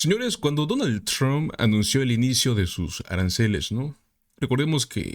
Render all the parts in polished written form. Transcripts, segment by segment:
Señores, cuando Donald Trump anunció el inicio de sus aranceles, ¿no? Recordemos que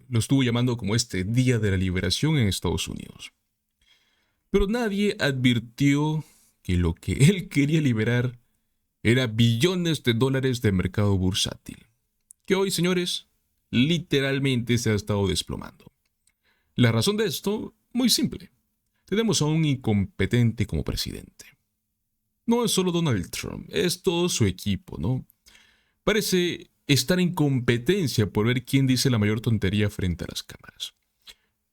lo estuvo llamando como este Día de la Liberación en Estados Unidos. Pero nadie advirtió que lo que él quería liberar era billones de dólares de mercado bursátil, que hoy, señores, literalmente se ha estado desplomando. La razón de esto, muy simple. Tenemos a un incompetente como presidente. No es solo Donald Trump, es todo su equipo, ¿no? Parece estar en competencia por ver quién dice la mayor tontería frente a las cámaras.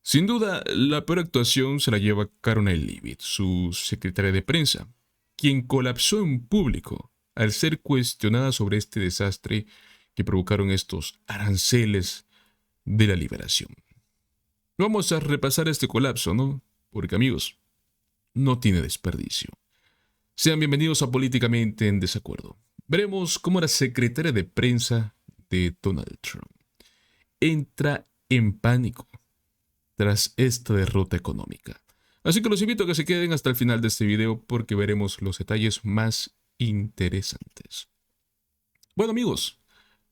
Sin duda, la peor actuación se la lleva Caroline Leavitt, su secretaria de prensa, quien colapsó en público al ser cuestionada sobre este desastre que provocaron estos aranceles de la liberación. Vamos a repasar este colapso, ¿no? Porque amigos, no tiene desperdicio. Sean bienvenidos a Políticamente en Desacuerdo. Veremos cómo la secretaria de prensa de Donald Trump entra en pánico tras esta derrota económica. Así que los invito a que se queden hasta el final de este video porque veremos los detalles más interesantes. Bueno amigos,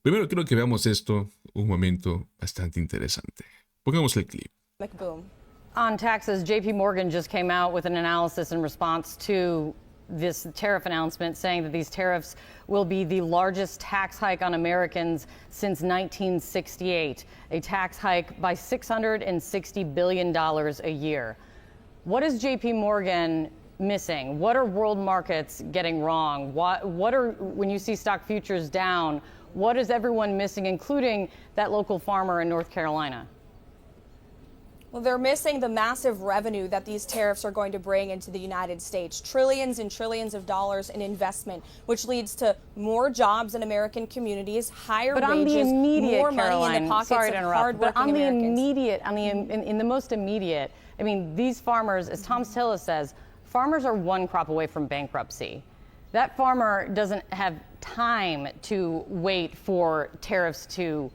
primero quiero que veamos esto, un momento bastante interesante. Pongamos el clip. Boom. On taxes, JP Morgan just came out with an analysis in response to this tariff announcement, saying that these tariffs will be the largest tax hike on Americans since 1968, a tax hike by $660 billion a year. What is JP Morgan missing? What are world markets getting wrong? What are, when you see stock futures down, what is everyone missing, including that local farmer in North Carolina? Well, they're missing the massive revenue that these tariffs are going to bring into the United States. Trillions and trillions of dollars in investment, which leads to more jobs in American communities, higher wages, more money in the pockets of hardworking Americans. In the most immediate, I mean, these farmers, as Tom Tillis says, farmers are one crop away from bankruptcy. That farmer doesn't have time to wait for tariffs to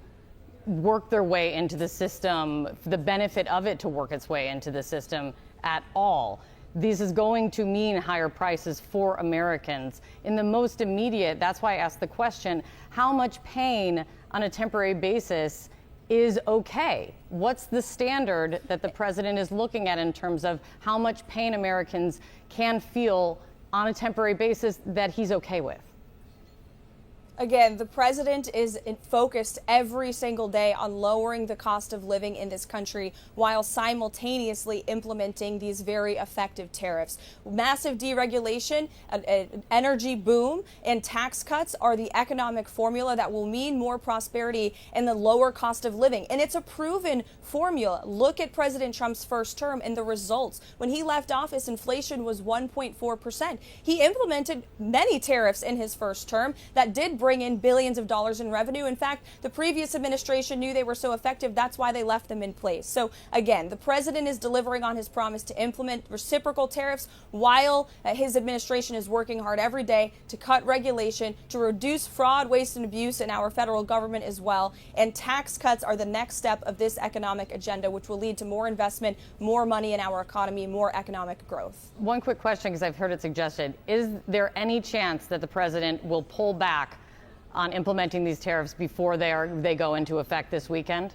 work their way into the system, the benefit of it to work its way into the system at all. This is going to mean higher prices for Americans. In the most immediate, that's why I asked the question, how much pain on a temporary basis is okay? What's the standard that the president is looking at in terms of how much pain Americans can feel on a temporary basis that he's okay with? Again, the president is focused every single day on lowering the cost of living in this country while simultaneously implementing these very effective tariffs. Massive deregulation, an energy boom, and tax cuts are the economic formula that will mean more prosperity and the lower cost of living. And it's a proven formula. Look at President Trump's first term and the results. When he left office, inflation was 1.4%. He implemented many tariffs in his first term that did bring in billions of dollars in revenue. In fact, the previous administration knew they were so effective, that's why they left them in place. So again, the president is delivering on his promise to implement reciprocal tariffs while his administration is working hard every day to cut regulation, to reduce fraud, waste, and abuse in our federal government as well. And tax cuts are the next step of this economic agenda, which will lead to more investment, more money in our economy, more economic growth. One quick question, because I've heard it suggested. Is there any chance that the president will pull back on implementing these tariffs before they go into effect this weekend?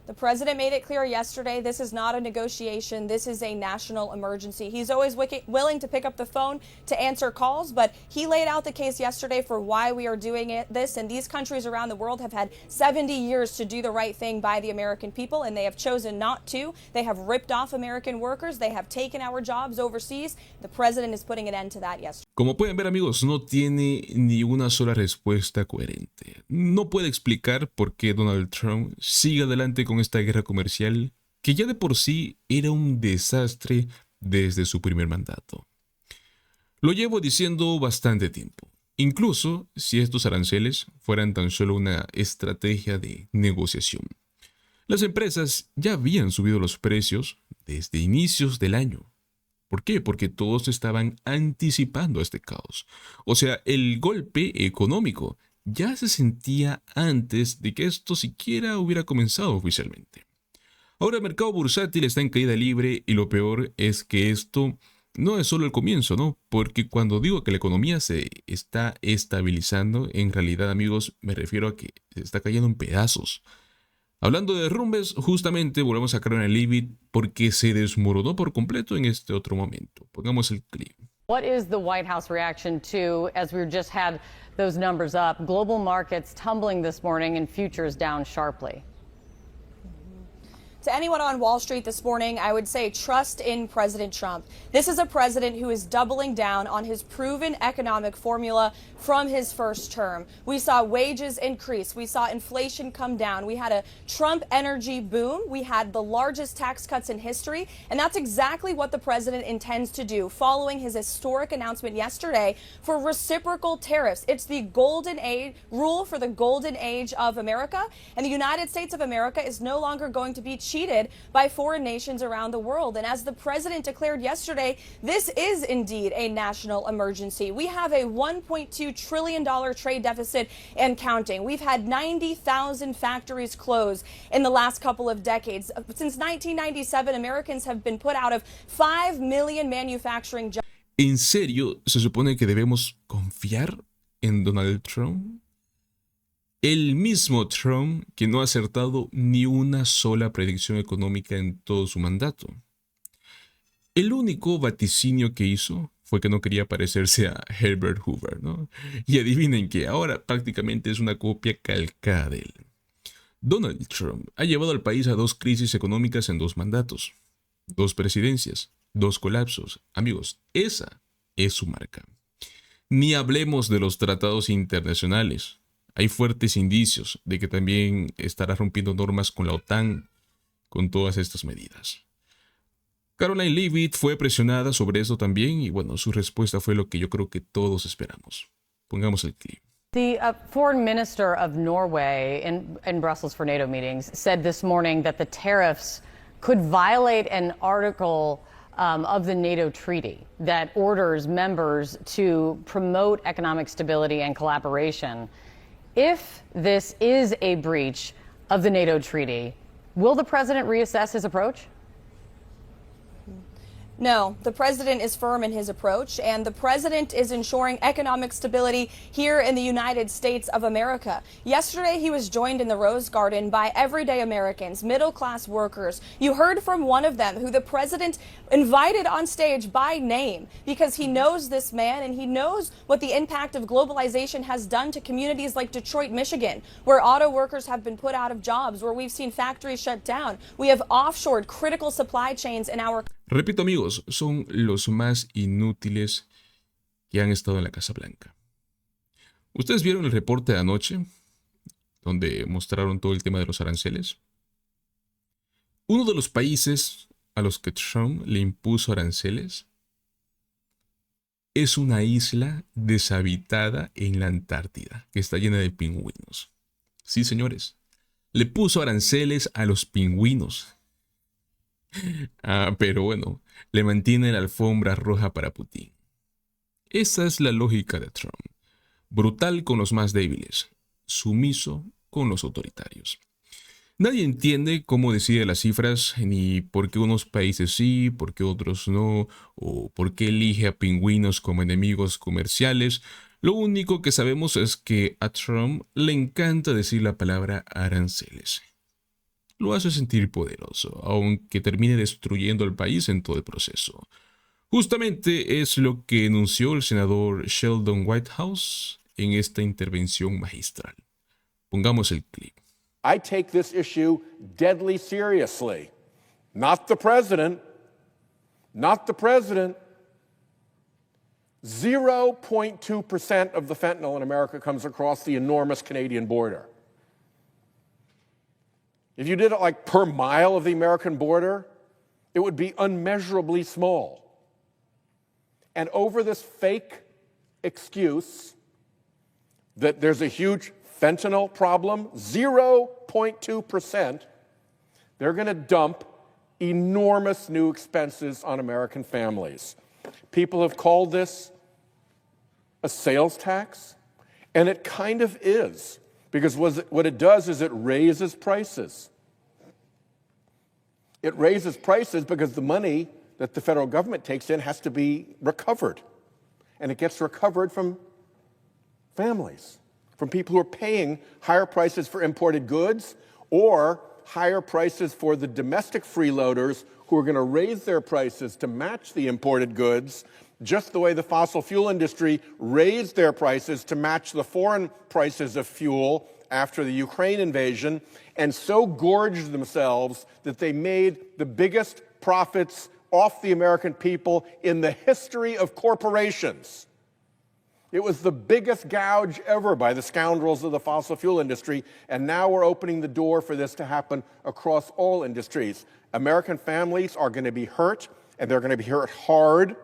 The president made it clear yesterday, this is not a negotiation. This is a national emergency. He's always willing to pick up the phone to answer calls, but he laid out the case yesterday for why we are doing this. And these countries around the world have had 70 years to do the right thing by the American people, and they have chosen not to. They have ripped off American workers. They have taken our jobs overseas. The president is putting an end to that yesterday. Como pueden ver amigos, no tiene ni una sola respuesta coherente. No puede explicar por qué Donald Trump sigue adelante con esta guerra comercial que ya de por sí era un desastre desde su primer mandato. Lo llevo diciendo bastante tiempo. Incluso si estos aranceles fueran tan solo una estrategia de negociación. Las empresas ya habían subido los precios desde inicios del año. ¿Por qué? Porque todos estaban anticipando este caos. O sea, el golpe económico ya se sentía antes de que esto siquiera hubiera comenzado oficialmente. Ahora el mercado bursátil está en caída libre y lo peor es que esto no es solo el comienzo, ¿no? Porque cuando digo que la economía se está estabilizando, en realidad, amigos, me refiero a que se está cayendo en pedazos. Hablando de derrumbes, justamente volvemos a Carolina Leavitt porque se desmoronó por completo en este otro momento. Pongamos el clip. What is the White House reaction to, as we just had those numbers up, global markets tumbling this morning and futures down sharply? To anyone on Wall Street this morning, I would say trust in President Trump. This is a president who is doubling down on his proven economic formula from his first term. We saw wages increase. We saw inflation come down. We had a Trump energy boom. We had the largest tax cuts in history. And that's exactly what the president intends to do following his historic announcement yesterday for reciprocal tariffs. It's the golden age rule for the golden age of America. And the United States of America is no longer going to be cheated by foreign nations around the world. And as the president declared yesterday, this is indeed a national emergency. We have a $1.2 trillion trade deficit and counting. We've had 90,000 factories close in the last couple of decades. Since 1997, Americans have been put out of 5 million manufacturing jobs. ¿En serio se supone que debemos confiar en Donald Trump? El mismo Trump que no ha acertado ni una sola predicción económica en todo su mandato. El único vaticinio que hizo fue que no quería parecerse a Herbert Hoover, ¿no? Y adivinen que ahora prácticamente es una copia calcada de él. Donald Trump ha llevado al país a 2 crisis económicas en 2 mandatos, 2 presidencias, 2 colapsos. Amigos, esa es su marca. Ni hablemos de los tratados internacionales. Hay fuertes indicios de que también estará rompiendo normas con la OTAN con todas estas medidas. Caroline Leavitt fue presionada sobre esto también y bueno, su respuesta fue lo que yo creo que todos esperamos. Pongamos el clip. The foreign minister of Norway in Brussels for NATO meetings said this morning that the tariffs could violate an article of the NATO treaty that orders members to promote economic stability and collaboration. If this is a breach of the NATO treaty, will the president reassess his approach? No, the president is firm in his approach, and the president is ensuring economic stability here in the United States of America. Yesterday, he was joined in the Rose Garden by everyday Americans, middle-class workers. You heard from one of them who the president invited on stage by name because he knows this man and he knows what the impact of globalization has done to communities like Detroit, Michigan, where auto workers have been put out of jobs, where we've seen factories shut down. We have offshored critical supply chains in our Repito, amigos, son los más inútiles que han estado en la Casa Blanca. ¿Ustedes vieron el reporte de anoche, donde mostraron todo el tema de los aranceles? Uno de los países a los que Trump le impuso aranceles es una isla deshabitada en la Antártida, que está llena de pingüinos. Sí, señores, le puso aranceles a los pingüinos. Pero bueno, le mantiene la alfombra roja para Putin. Esa es la lógica de Trump. Brutal con los más débiles, sumiso con los autoritarios. Nadie entiende cómo decide las cifras, ni por qué unos países sí, por qué otros no, o por qué elige a pingüinos como enemigos comerciales. Lo único que sabemos es que a Trump le encanta decir la palabra aranceles. Lo hace sentir poderoso, aunque termine destruyendo al país en todo el proceso. Justamente es lo que enunció el senador Sheldon Whitehouse en esta intervención magistral. Pongamos el clip. I take this issue deadly seriously. Not the president. Not the president. 0.2% of the fentanyl in America comes across the enormous Canadian border. If you did it like per mile of the American border, it would be unmeasurably small. And over this fake excuse that there's a huge fentanyl problem, 0.2%, they're going to dump enormous new expenses on American families. People have called this a sales tax, and it kind of is. Because what it does is it raises prices. It raises prices because the money that the federal government takes in has to be recovered. And it gets recovered from families, from people who are paying higher prices for imported goods or higher prices for the domestic freeloaders who are going to raise their prices to match the imported goods, just the way the fossil fuel industry raised their prices to match the foreign prices of fuel after the Ukraine invasion, and so gorged themselves that they made the biggest profits off the American people in the history of corporations. It was the biggest gouge ever by the scoundrels of the fossil fuel industry, and now we're opening the door for this to happen across all industries. American families are going to be hurt, and they're going to be hurt hard,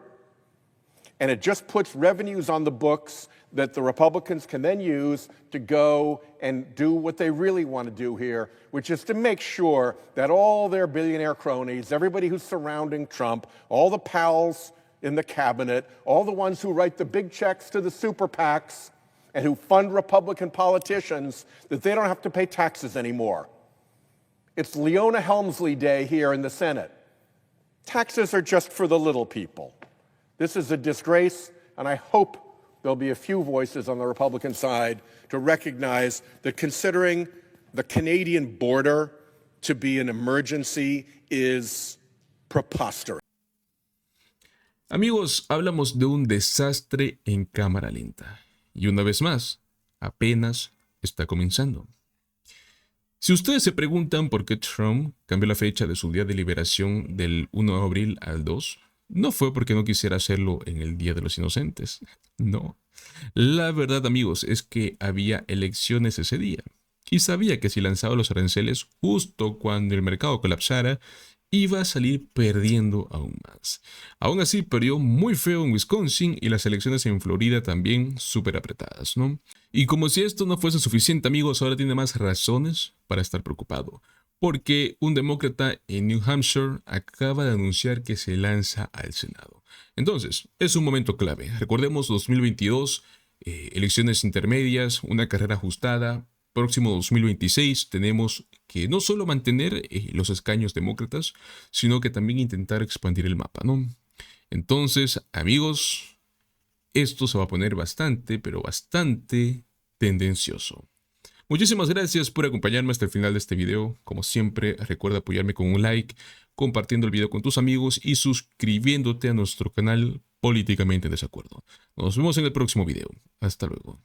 and it just puts revenues on the books that the Republicans can then use to go and do what they really want to do here, which is to make sure that all their billionaire cronies, everybody who's surrounding Trump, all the pals in the cabinet, all the ones who write the big checks to the super PACs and who fund Republican politicians, that they don't have to pay taxes anymore. It's Leona Helmsley Day here in the Senate. Taxes are just for the little people. This is a disgrace, and I hope there'll be a few voices on the Republican side to recognize that considering the Canadian border to be an emergency is preposterous. Amigos, hablamos de un desastre en cámara lenta. Y una vez más, apenas está comenzando. Si ustedes se preguntan por qué Trump cambió la fecha de su día de liberación del 1 de abril al 2, no fue porque no quisiera hacerlo en el Día de los Inocentes. No. La verdad, amigos, es que había elecciones ese día. Y sabía que si lanzaba los aranceles justo cuando el mercado colapsara, iba a salir perdiendo aún más. Aún así, perdió muy feo en Wisconsin y las elecciones en Florida también súper apretadas, ¿no? Y como si esto no fuese suficiente, amigos, ahora tiene más razones para estar preocupado. Porque un demócrata en New Hampshire acaba de anunciar que se lanza al Senado. Entonces, es un momento clave. Recordemos 2022, elecciones intermedias, una carrera ajustada. Próximo 2026 tenemos que no solo mantener los escaños demócratas, sino que también intentar expandir el mapa, ¿no? Entonces, amigos, esto se va a poner bastante, pero bastante tendencioso. Muchísimas gracias por acompañarme hasta el final de este video. Como siempre, recuerda apoyarme con un like, compartiendo el video con tus amigos y suscribiéndote a nuestro canal Políticamente en Desacuerdo. Nos vemos en el próximo video. Hasta luego.